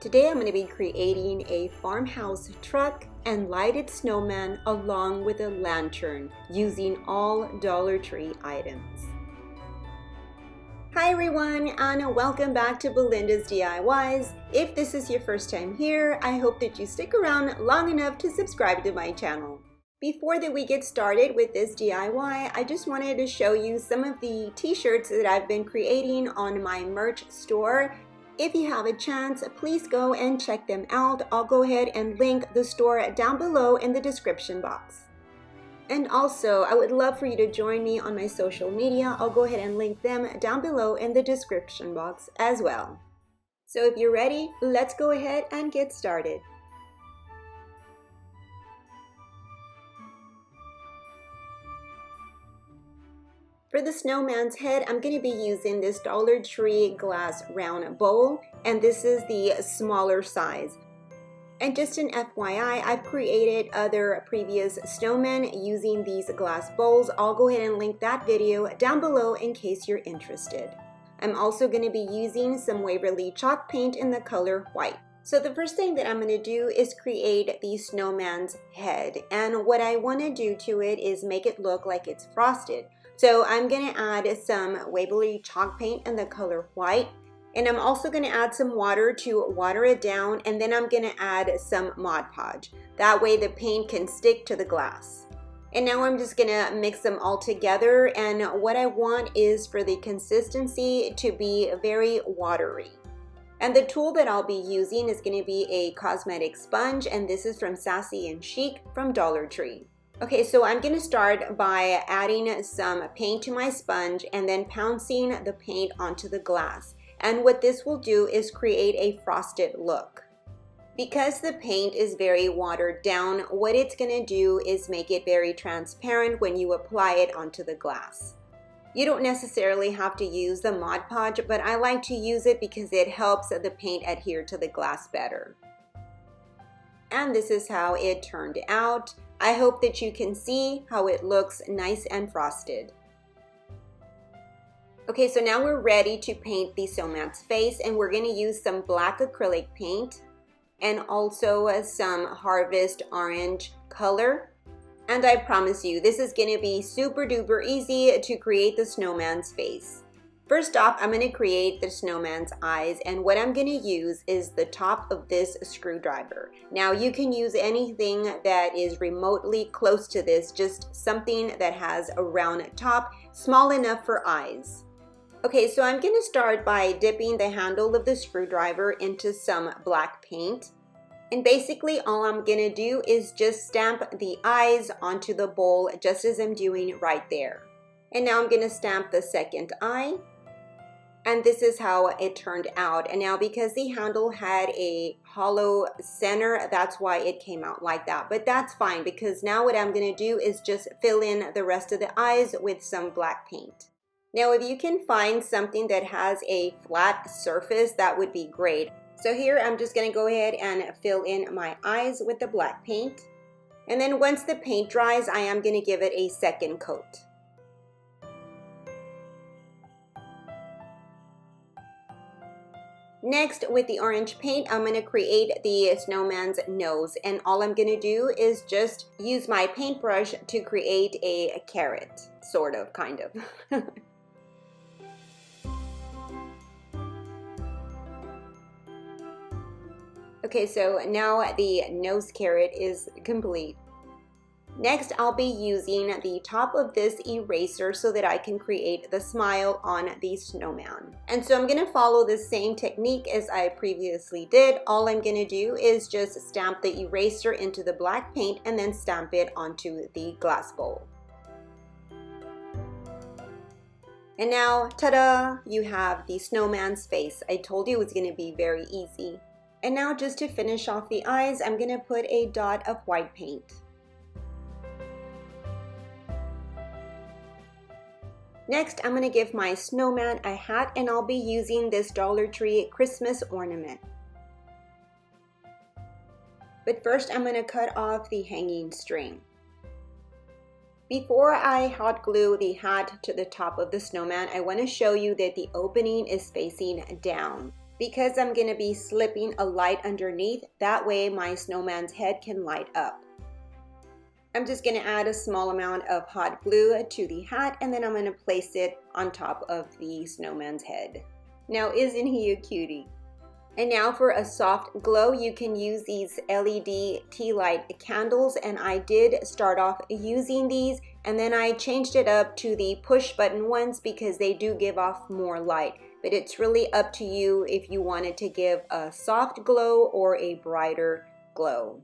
Today I'm going to be creating a farmhouse truck and lighted snowman along with a lantern using all Dollar Tree items. Hi everyone, and welcome back to Belinda's DIYs. If this is your first time here, I hope that you stick around long enough to subscribe to my channel. Before that we get started with this DIY, I just wanted to show you some of the t-shirts that I've been creating on my merch store. If you have a chance, please go and check them out. I'll go ahead and link the store down below in the description box. And also, I would love for you to join me on my social media. I'll go ahead and link them down below in the description box as well. So if you're ready, let's go ahead and get started. For the snowman's head, I'm going to be using this Dollar Tree glass round bowl, and this is the smaller size. And just an FYI, I've created other previous snowmen using these glass bowls. I'll go ahead and link that video down below in case you're interested. I'm also going to be using some Waverly chalk paint in the color white. So the first thing that I'm going to do is create the snowman's head. And what I want to do to it is make it look like it's frosted. So I'm going to add some Waverly chalk paint in the color white. And I'm also going to add some water to water it down. And then I'm going to add some Mod Podge. That way the paint can stick to the glass. And now I'm just going to mix them all together. And what I want is for the consistency to be very watery. And the tool that I'll be using is going to be a cosmetic sponge. And this is from Sassy and Chic from Dollar Tree. Okay, so I'm going to start by adding some paint to my sponge and then pouncing the paint onto the glass. And what this will do is create a frosted look. Because the paint is very watered down, what it's going to do is make it very transparent when you apply it onto the glass. You don't necessarily have to use the Mod Podge, but I like to use it because it helps the paint adhere to the glass better. And this is how it turned out. I hope that you can see how it looks nice and frosted. Okay, so now we're ready to paint the snowman's face, and we're going to use some black acrylic paint and also some Harvest Orange color. And I promise you, this is going to be super duper easy to create the snowman's face. First off, I'm going to create the snowman's eyes, and what I'm going to use is the top of this screwdriver. Now you can use anything that is remotely close to this, just something that has a round top, small enough for eyes. Okay, so I'm going to start by dipping the handle of the screwdriver into some black paint. And basically all I'm going to do is just stamp the eyes onto the bowl just as I'm doing right there. And now I'm going to stamp the second eye. And this is how it turned out. And now because the handle had a hollow center, that's why it came out like that. But that's fine, because now what I'm going to do is just fill in the rest of the eyes with some black paint. Now if you can find something that has a flat surface, that would be great. So here I'm just going to go ahead and fill in my eyes with the black paint. And then once the paint dries, I am going to give it a second coat. Next, with the orange paint, I'm going to create the snowman's nose, and all I'm going to do is just use my paintbrush to create a carrot, sort of, kind of. Okay, so now the nose carrot is complete. Next, I'll be using the top of this eraser so that I can create the smile on the snowman. And so I'm going to follow the same technique as I previously did. All I'm going to do is just stamp the eraser into the black paint and then stamp it onto the glass bowl. And now, ta-da! You have the snowman's face. I told you it was going to be very easy. And now just to finish off the eyes, I'm going to put a dot of white paint. Next, I'm going to give my snowman a hat, and I'll be using this Dollar Tree Christmas ornament. But first, I'm going to cut off the hanging string. Before I hot glue the hat to the top of the snowman, I want to show you that the opening is facing down. because I'm going to be slipping a light underneath. That way my snowman's head can light up. I'm just going to add a small amount of hot glue to the hat, and then I'm going to place it on top of the snowman's head. Now isn't he a cutie? And now for a soft glow, you can use these LED tea light candles, and I did start off using these, and then I changed it up to the push button ones because they do give off more light. But it's really up to you if you wanted to give a soft glow or a brighter glow.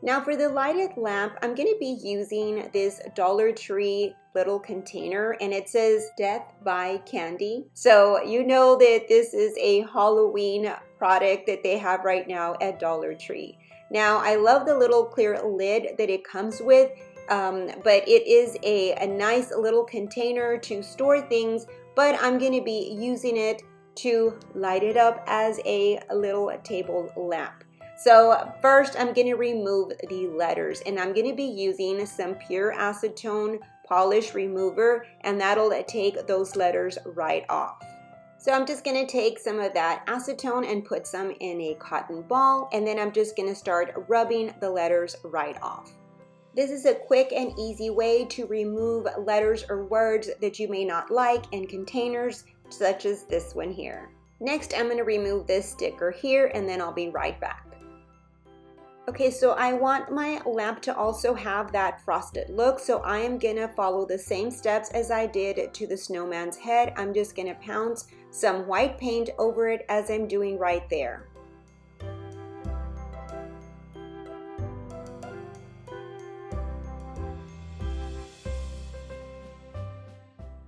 Now for the lighted lamp, I'm going to be using this Dollar Tree little container, and it says Death by Candy. So you know that this is a Halloween product that they have right now at Dollar Tree. Now I love the little clear lid that it comes with, but it is a nice little container to store things, but I'm going to be using it to light it up as a little table lamp. So first I'm going to remove the letters, and I'm going to be using some pure acetone polish remover, and that'll take those letters right off. So I'm just going to take some of that acetone and put some in a cotton ball, and then I'm just going to start rubbing the letters right off. This is a quick and easy way to remove letters or words that you may not like in containers such as this one here. Next I'm going to remove this sticker here, and then I'll be right back. Okay, so I want my lamp to also have that frosted look, so I am going to follow the same steps as I did to the snowman's head. I'm just going to pounce some white paint over it as I'm doing right there.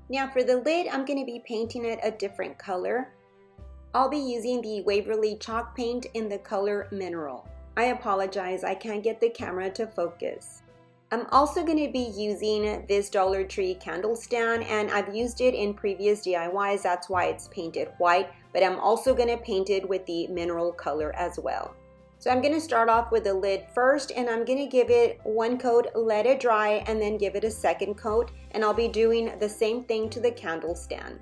Now for the lid, I'm going to be painting it a different color. I'll be using the Waverly chalk paint in the color Mineral. I apologize, I can't get the camera to focus. I'm also going to be using this Dollar Tree candle stand, and I've used it in previous DIYs, that's why it's painted white, but I'm also going to paint it with the mineral color as well. So I'm going to start off with the lid first, and I'm going to give it one coat, let it dry, and then give it a second coat, and I'll be doing the same thing to the candle stand.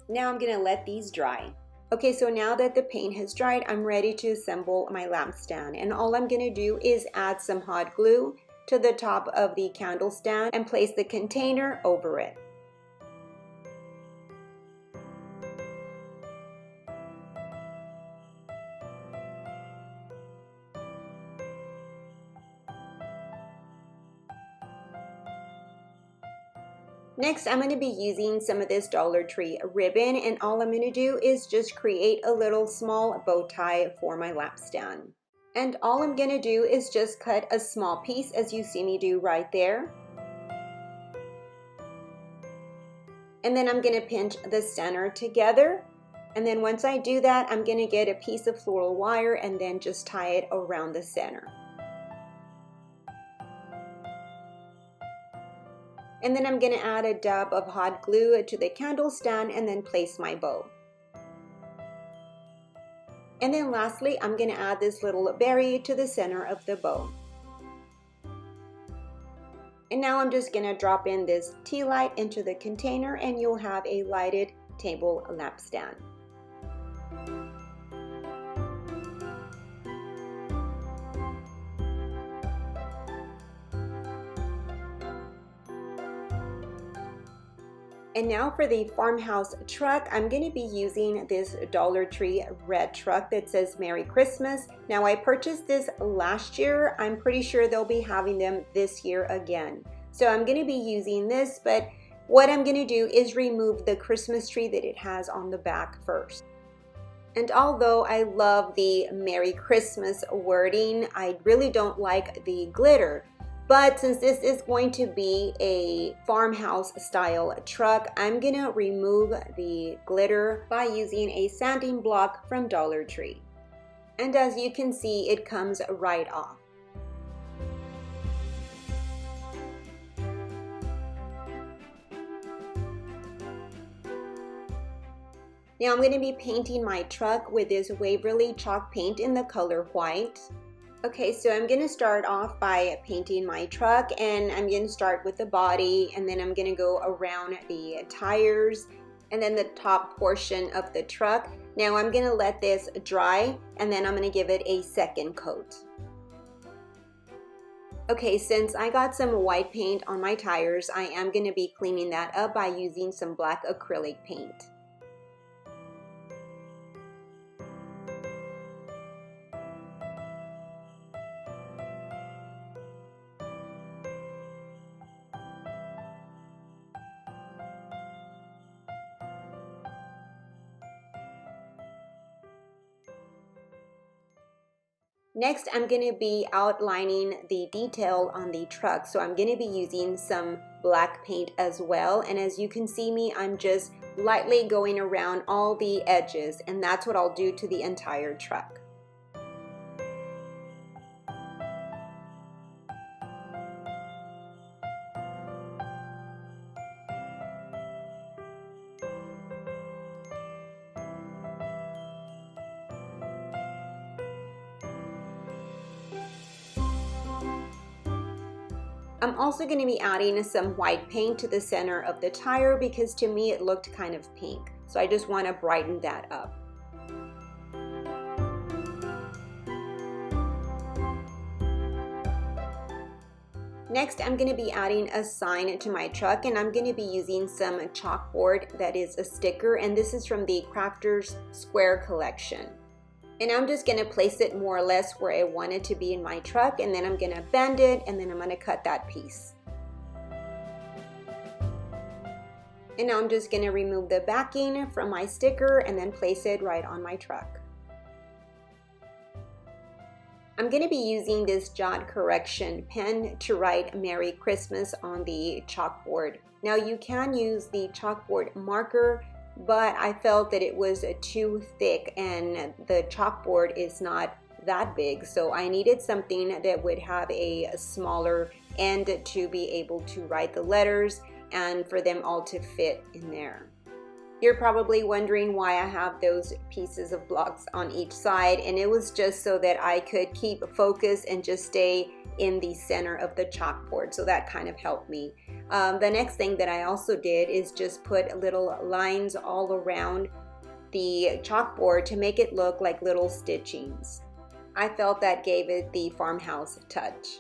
Now I'm going to let these dry. Okay, so now that the paint has dried, I'm ready to assemble my lamp stand, and all I'm going to do is add some hot glue to the top of the candle stand and place the container over it. Next, I'm going to be using some of this Dollar Tree ribbon, and all I'm going to do is just create a little small bow tie for my lamp stand. And all I'm going to do is just cut a small piece, as you see me do right there. And then I'm going to pinch the center together. And then once I do that, I'm going to get a piece of floral wire and then just tie it around the center. And then I'm going to add a dab of hot glue to the candle stand and then place my bow. And then lastly, I'm going to add this little berry to the center of the bow. And now I'm just going to drop in this tea light into the container, and you'll have a lighted table lamp stand. And now for the farmhouse truck, I'm going to be using this Dollar Tree red truck that says Merry Christmas. Now I purchased this last year. I'm pretty sure they'll be having them this year again. So I'm going to be using this, but what I'm going to do is remove the Christmas tree that it has on the back first. And although I love the Merry Christmas wording, I really don't like the glitter. But since this is going to be a farmhouse style truck, I'm gonna remove the glitter by using a sanding block from Dollar Tree. And as you can see, it comes right off. Now I'm going to be painting my truck with this Waverly chalk paint in the color white. Okay, so I'm going to start off by painting my truck, and I'm going to start with the body, and then I'm going to go around the tires and then the top portion of the truck. Now I'm going to let this dry, and then I'm going to give it a second coat. Okay, since I got some white paint on my tires, I am going to be cleaning that up by using some black acrylic paint. Next, I'm going to be outlining the detail on the truck. So I'm going to be using some black paint as well. And as you can see me, I'm just lightly going around all the edges, and that's what I'll do to the entire truck. I'm also going to be adding some white paint to the center of the tire because to me it looked kind of pink. So I just want to brighten that up. Next, I'm going to be adding a sign to my truck, and I'm going to be using some chalkboard that is a sticker, and this is from the Crafters Square collection. And I'm just going to place it more or less where I want it to be in my truck, and then I'm going to bend it, and then I'm going to cut that piece. And now I'm just going to remove the backing from my sticker and then place it right on my truck. I'm going to be using this jot correction pen to write Merry Christmas on the chalkboard. Now you can use the chalkboard marker, but I felt that it was too thick and the chalkboard is not that big, so I needed something that would have a smaller end to be able to write the letters and for them all to fit in there. You're probably wondering why I have those pieces of blocks on each side, and it was just so that I could keep focus and just stay in the center of the chalkboard, so that kind of helped me. The next thing that I also did is just put little lines all around the chalkboard to make it look like little stitchings. I felt that gave it the farmhouse touch.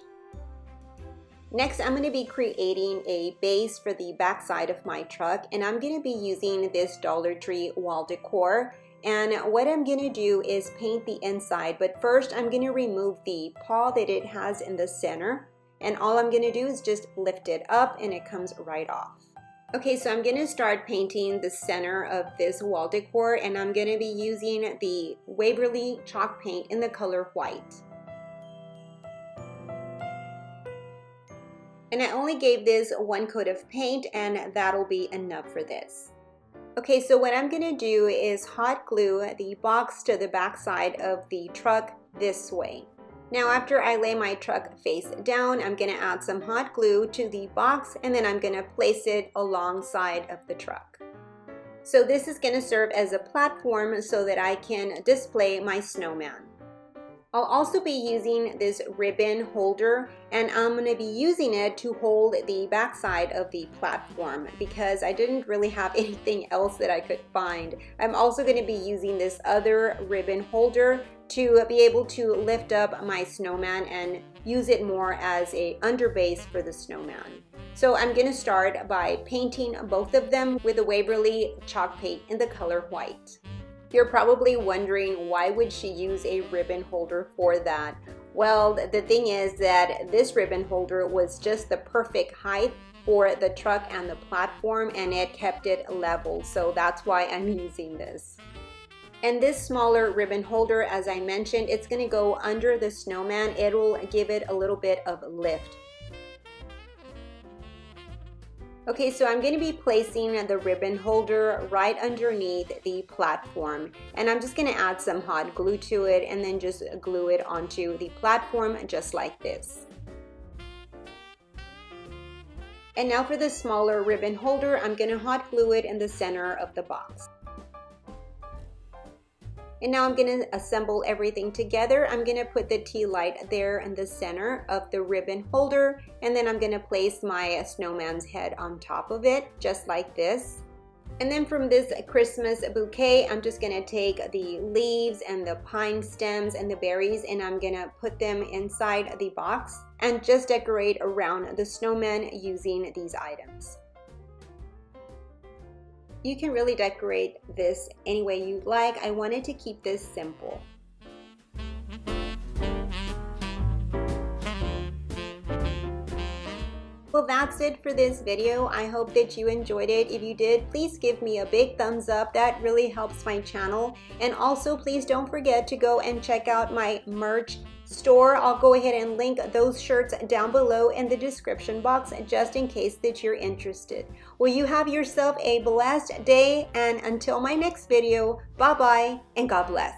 Next, I'm going to be creating a base for the back side of my truck, and I'm going to be using this Dollar Tree wall decor. And what I'm going to do is paint the inside, but first I'm going to remove the paw that it has in the center, and all I'm going to do is just lift it up and it comes right off. Okay, so I'm going to start painting the center of this wall decor, and I'm going to be using the Waverly chalk paint in the color white. And I only gave this one coat of paint, and that'll be enough for this. Okay, so what I'm gonna do is hot glue the box to the back side of the truck this way. Now after I lay my truck face down, I'm gonna add some hot glue to the box, and then I'm gonna place it alongside of the truck. So this is gonna serve as a platform so that I can display my snowman. I'll also be using this ribbon holder, and I'm going to be using it to hold the backside of the platform because I didn't really have anything else that I could find. I'm also going to be using this other ribbon holder to be able to lift up my snowman and use it more as a underbase for the snowman. So I'm going to start by painting both of them with the Waverly chalk paint in the color white. You're probably wondering, why would she use a ribbon holder for that? Well, the thing is that this ribbon holder was just the perfect height for the truck and the platform, and it kept it level, so that's why I'm using this. And this smaller ribbon holder, as I mentioned, it's going to go under the snowman. It'll give it a little bit of lift. Okay, so I'm going to be placing the ribbon holder right underneath the platform, and I'm just going to add some hot glue to it and then just glue it onto the platform just like this. And now for the smaller ribbon holder, I'm going to hot glue it in the center of the box. And now I'm going to assemble everything together. I'm going to put the tea light there in the center of the ribbon holder, and then I'm going to place my snowman's head on top of it, just like this. And then from this Christmas bouquet, I'm just going to take the leaves and the pine stems and the berries, and I'm going to put them inside the box and just decorate around the snowman using these items. You can really decorate this any way you like. I wanted to keep this simple. Well, that's it for this video. I hope that you enjoyed it. If you did, please give me a big thumbs up. That really helps my channel. And also, please don't forget to go and check out my merch store. I'll go ahead and link those shirts down below in the description box just in case that you're interested. Well, you have yourself a blessed day, and until my next video, bye-bye and God bless.